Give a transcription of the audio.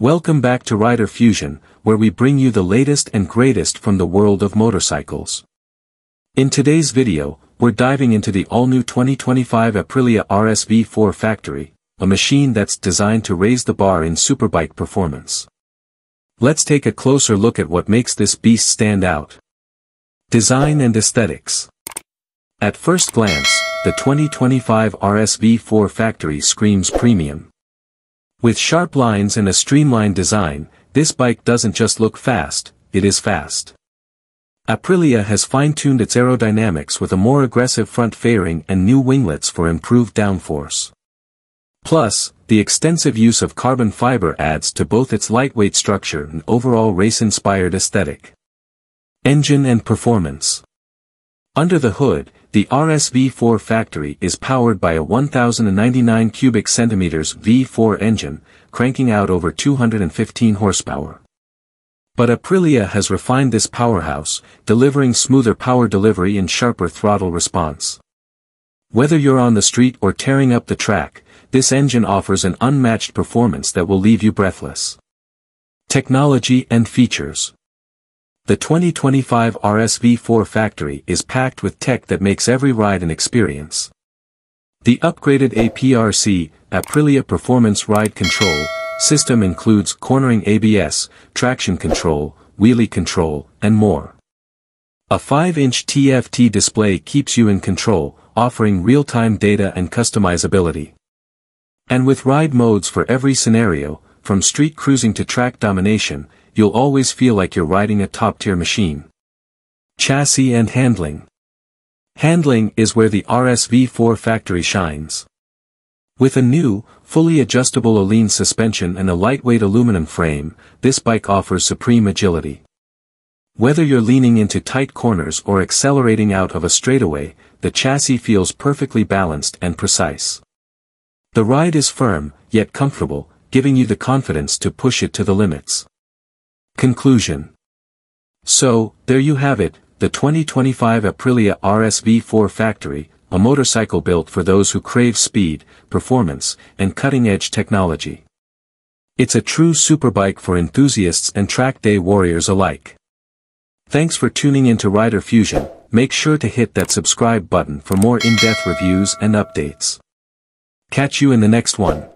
Welcome back to Rider Fusion, where we bring you the latest and greatest from the world of motorcycles. In today's video, we're diving into the all-new 2025 Aprilia RSV4 Factory, a machine that's designed to raise the bar in superbike performance. Let's take a closer look at what makes this beast stand out. Design and aesthetics. At first glance, the 2025 RSV4 Factory screams premium. With sharp lines and a streamlined design, this bike doesn't just look fast, it is fast. Aprilia has fine-tuned its aerodynamics with a more aggressive front fairing and new winglets for improved downforce. Plus, the extensive use of carbon fiber adds to both its lightweight structure and overall race-inspired aesthetic. Engine and performance. Under the hood, the RSV4 Factory is powered by a 1099 cubic centimeters V4 engine, cranking out over 215 horsepower. But Aprilia has refined this powerhouse, delivering smoother power delivery and sharper throttle response. Whether you're on the street or tearing up the track, this engine offers an unmatched performance that will leave you breathless. Technology and features. The 2025 RSV4 Factory is packed with tech that makes every ride an experience. The upgraded APRC, Aprilia Performance Ride Control, system includes cornering ABS, traction control, wheelie control, and more. A 5-inch TFT display keeps you in control, offering real-time data and customizability. And with ride modes for every scenario, from street cruising to track domination, you'll always feel like you're riding a top-tier machine. Chassis and handling. Handling is where the RSV4 Factory shines. With a new, fully adjustable Alene suspension and a lightweight aluminum frame, this bike offers supreme agility. Whether you're leaning into tight corners or accelerating out of a straightaway, the chassis feels perfectly balanced and precise. The ride is firm, yet comfortable, giving you the confidence to push it to the limits. Conclusion. So, there you have it, the 2025 Aprilia RSV4 Factory, a motorcycle built for those who crave speed, performance, and cutting-edge technology. It's a true superbike for enthusiasts and track day warriors alike. Thanks for tuning into Rider Fusion. Make sure to hit that subscribe button for more in-depth reviews and updates. Catch you in the next one.